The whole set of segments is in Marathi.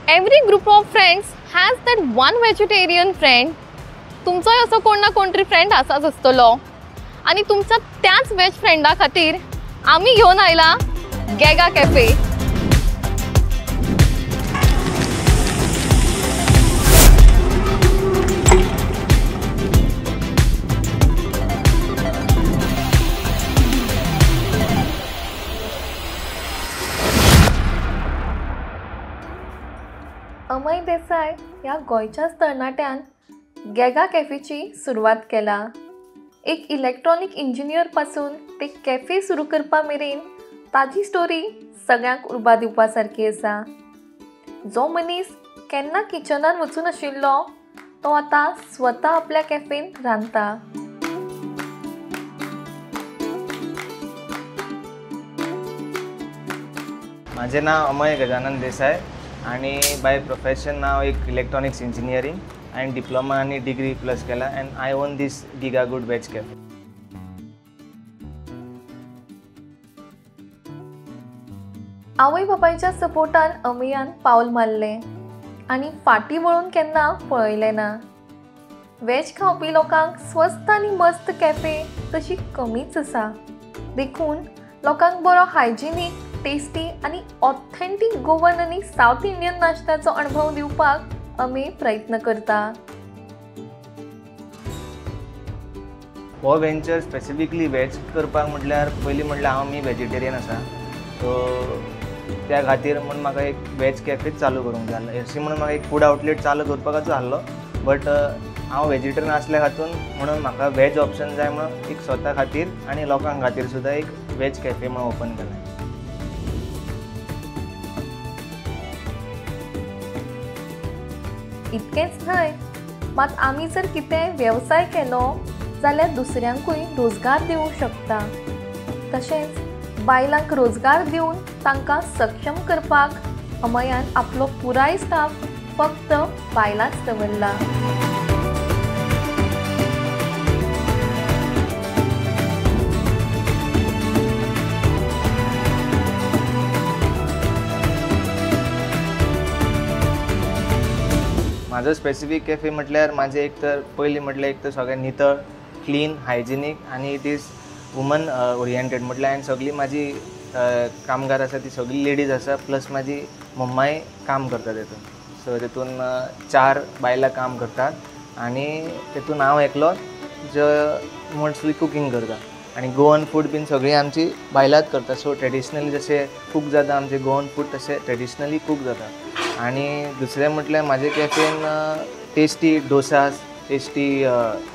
Every group of friends has that one vegetarian friend. तुमचो असो कोण ना कोण तरी फ्रेंड आसाच आसतलो आणि तुमच्या त्याच वेज फ्रेंडा खातीर आम्ही घेऊन आयला गेगा कॅफे. अमय देसाय या गोयच्याच तरणाट्यान गेगा कॅफेची सुरवात केला. एक इलेक्ट्रॉनिक इंजिनियर पासून ते कॅफे सुरू करपा मेरेन ताजी स्टोरी सगळ्यांक उर्बा दिवपा सारकी आसा. जो मनीस केन्ना किचनान वचून आशिल्लो तो आतां स्वता आपल्या कॅफेन रांदता. माझे नाव अमय गजानन देसाय आणि बाय प्रोफेशन हांव एक इलेक्ट्रॉनिक्स इंजिनियरिंग and diploma आणि डिग्री प्लस केला and I own this Giga Good Veg Cafe. आवय बापायच्या सपोर्टान अमयान पावल मारले आणि फाटी वळून केन्ना पळयले ना. वेज खावपी लोकांक स्वस्त आणि मस्त कॅफे तशी कमीच आसा. देखून लोकांक बरो हायजिनीक, टेस्टी आणि ऑथेंटीक गोवन आणि साऊथ इंडियन नाश्त्याचो अनुभव दिवपाक आमी प्रयत्न करता. हो वेंचर स्पेसिफिकली वेज करपाक म्हटल्यार पयलीं म्हटल्यार हांव वेजिटेरियन आसा, सो त्या खातीर म्हणून म्हाका एक वेज कॅफेच चालू करूंक जाय आसलो. अशी म्हणून म्हाका एक फूड आउटलेट चालू करपाकच आहलो, बट हांव वेजिटेरियन आसल्या खातीर म्हणून म्हाका वेज ऑप्शन जाय म्हणून एक स्वता खातीर आनी लोकांक खातीर सुद्दां एक वेज कॅफे म्हणून ओपन केलें. इतकेंच न्हय, मात आमी जर कितें वेवसाय केलो जाल्यार दुसऱ्यांकूय रोजगार दिवंक शकता. तशेंच बायलांक रोजगार दिवन तांकां सक्षम करपाक अमयान आपलो पुराय स्टाफ फक्त बायलांच दवरला. माझो स्पेसिफीक कॅफे म्हटल्यार माझे एक तर पयलीं म्हटल्यार एक तर सगळें नितळ, क्लीन, हायजिनीक आनी इट इज वुमन ओरिएंटेड म्हटल्यार आनी सगळी म्हाजी कामगार आसा ती सगळी लेडीज आसा, प्लस म्हाजी मम्माय काम करता तेतून. सो तेतून 4 बायलां काम करतात आनी तेतून हांव एकलो जो मोस्टली कुकींग करता. आनी गोवन फूड बीन सगळी आमची बायलांच करता. सो ट्रेडिशनली जशें कूक जाता आमचे गोवन फूड तशें ट्रेडिशनली कूक जाता. आनी दुसरें म्हटल्यार म्हाजे caffeine tasty dosas, tasty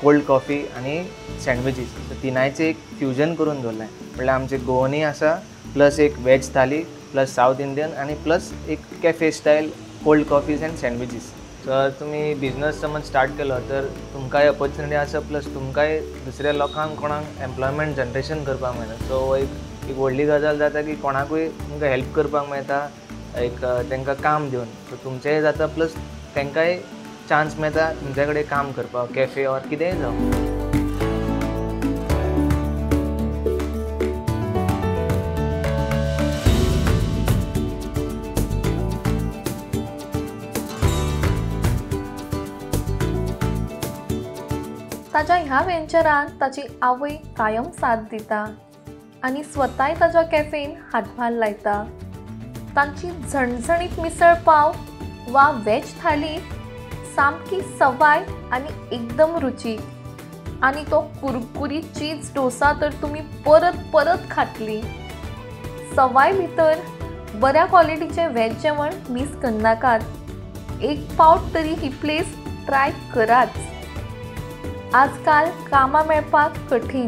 cold coffee आनी सँडविचीस, सो तिनायचें एक फ्युजन करून दवरलें. म्हटल्यार आमचे गोवनूय आसा, प्लस एक veg thali, plus South Indian आनी प्लस एक cafe style cold coffees and sandwiches. जर तुमी बिजनस समज स्टार्ट केलो तर तुमकांय ऑपॉर्च्युनिटी आसा, प्लस तुमकांय दुसऱ्या लोकांक कोणाक एम्प्लॉयमेंट जनरेशन करपाक मेळटा. सो एक व्हडली गजाल जाता की कोणाकूय तुमकां हेल्प करपाक मेळटा, एक तांकां काम दिवन. सो तुमचेंय जाता, प्लस तांकांय चान्स मेळटा तुमचे कडेन काम करपाक, कॅफे ऑर कितेंय जावं. ताच्या ह्या वेंचरान ताची आवय कायम साथ दिता आनी स्वताय ताच्या कॅफेन हातभार लायता. तांची झणझणीत मिसळ पाव वा वेज थाली सामकी सवाय आनी एकदम रुचीक. आनी तो कुरकुरीत चीज डोसा तर तुमी परत परत खातली. सवाय भितर बऱ्या क्वॉलिटीचें वेज जेवण मिस करनाकात. एक फावट तरी ही प्लेस ट्राय कराच. आजकाल कामां मेळपाक कठीण,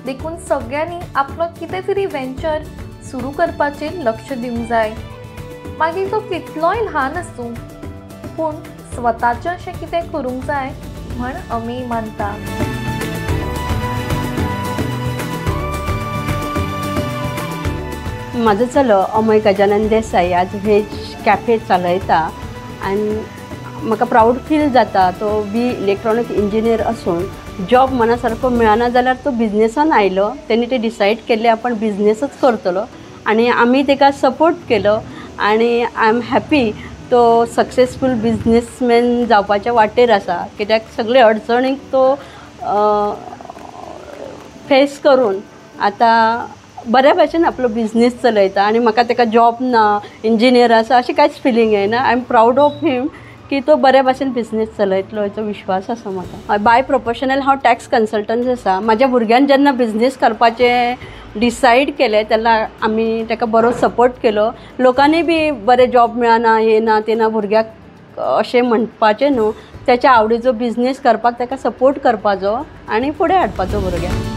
देखून सगळ्यांनी आपलो कितें तरी वेंचर सुरू करपाचेर लक्ष दिवंक जाय. मागीर तो कितलोय ल्हान आसूं, पूण स्वताचें अशें कितें करूंक जाय म्हण अमेय मानता. म्हाजो चलो अमय गजानन देसाय आज वेज कॅफे चलयता आनी म्हाका प्राऊड फील जाता. तो बी इलेक्ट्रॉनिक इंजिनियर असून जॉब मना सारको मेळना जाल्यार तो बिझनेसान आयलो. तेणी ते डिसायड केल्ले आपण बिझनेसच करतलो आणि आम्ही तेका सपोर्ट केलो आणि आय एम हॅपी तो सक्सेसफूल बिझनेसमॅन जावपाच्या वाटेर आसा, कित्याक सगळे अडचणीक तो फेस करून आतां बऱ्या भशेन आपलो बिझनेस चलयता आनी म्हाका ताका जॉब ना, इंजिनियर आसा अशी कांयच फिलींग येना. आय एम प्राऊड ऑफ हिम की तो बऱ्या भशेन बिझनेस चलयतलो हेचो विश्वास आसा म्हाका. बाय प्रोफेशनल हांव टॅक्स कन्सल्टंट आसा. म्हाज्या भुरग्यान जेन्ना बिझनेस करपाचें डिसायड केलें तेन्ना आमी ताका बरो सपोर्ट केलो. लोकांनी बी बरे जॉब मेळना, हे ना ते ना, भुरग्याक अशें म्हणपाचें न्हू, त्याच्या आवडीचो बिझनेस करपाक ताका सपोर्ट करपाचो आनी फुडें हाडपाचो भुरग्याक.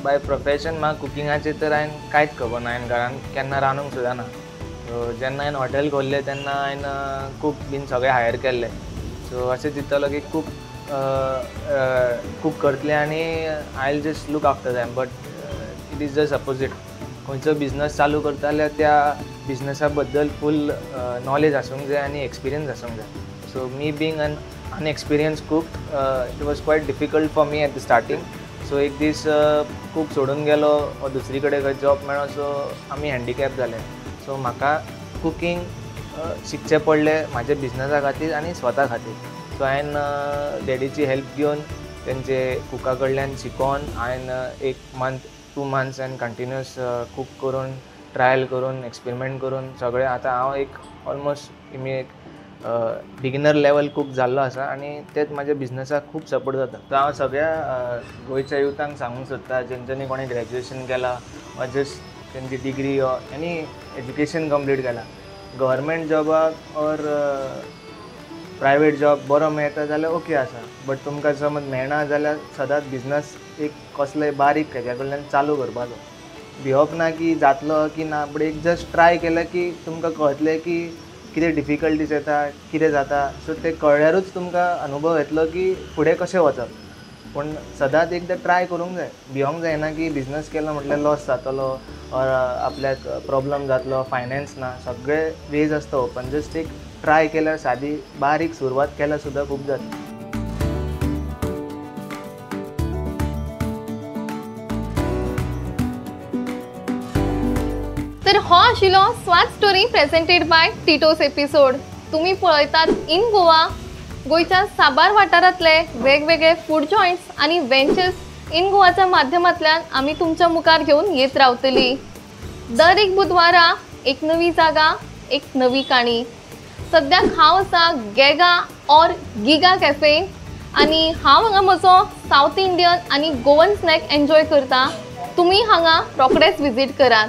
बाय प्रोफेशन म्हाका कुकिंगाचें तर हांवें कांयच खबर ना. हांवें घरान केन्ना रांदूंक सुद्दां ना. सो जेन्ना हांवें हॉटेल खोल्लें तेन्ना हांवें कूक बीन सगळे हायर केल्ले. सो अशें चिंतलो की कूक करतलें आनी I will just look after them. But it is just opposite. खंयचो बिझनस चालू करता जाल्यार त्या बिझनसा बद्दल फूल नॉलेज आसूंक जाय आनी एक्सपिरियन्स आसूंक जाय. So me being an unexperience cook, it was quite difficult for me at the starting. So एक दीस कूक सोडून गेलो वा दुसरी कडेन खंय जॉब मेळ्ळो, सो आमी हँडिकॅप जाले. सो म्हाका कुकींग शिकचें पडलें म्हाज्या बिझनसा खातीर आनी स्वता खातीर. सो हांवें डॅडीची हेल्प घेवन तेंचे कुका कडल्यान शिकोवन हांवें 1 मंथ 2 मंथ्स हांवें कंटिन्यूअस कूक करून ट्रायल करून एक्सपेरिमेंट करून सगळें आतां हांव एक ऑलमोस्ट एक बिगिनर लेवल कूक जाल्लो आसा आनी तेच म्हाज्या बिझनसाक खूब सपोर्ट जाता. सो हांव सगळ्या गोंयच्या युथांक सांगूंक सोदता जेंच्यांनी कोणें ग्रॅज्युएशन केलां वा जस्ट तेंची degree or any education complete केलां, गव्हर्मेंट जॉबाक ऑर प्रायवेट जॉब बरो मेळटा जाल्यार ओके आसा. बट तुमकां समज मेळना जाल्यार सदांच बिझनस एक कसलेय बारीक हेज्या कडल्यान चालू करपाचो. भिवप ना की जातलो की ना, बट एक जस्ट ट्राय केलें की तुमकां कळटलें की कितें डिफिकल्टीज येता, कितें जाता. सो ते कळ्ळ्यारूच तुमकां अनुभव येतलो की फुडें कशें वचप. पूण सदांच एकदां ट्राय करूंक जाय. भिवंक जायना की बिझनस केलो म्हटल्यार लॉस जातलो ऑर आपल्याक प्रॉब्लम जातलो, फायनान्स ना, सगळे वेज आसता ओपन. जस्ट एक ट्राय केल्यार सादी बारीक सुरवात केल्यार सुद्दां खूब जाता. तर हो आशिल्लो स्वाद story presented bye Tito's episode. तुम्ही पळयतात इन गोवा. गोंयच्या साबार वाठारांतले वेगवेगळे फूड जॉयंट्स आणि वेंचर्स इन गोवाच्या माध्यमांतल्यान आमी तुमच्या मुखार घेवन येत रावतली. दर एक बुधवारा एक नवी जागा, एक नवी काणी. सद्याक हांव आसा गॅगा ऑर गिगा कॅफे आनी हांव हांगा म्हजो साऊथ इंडियन आनी गोवन स्नॅक एन्जॉय करता. तुमी हांगा रोखडेच विजीट करात.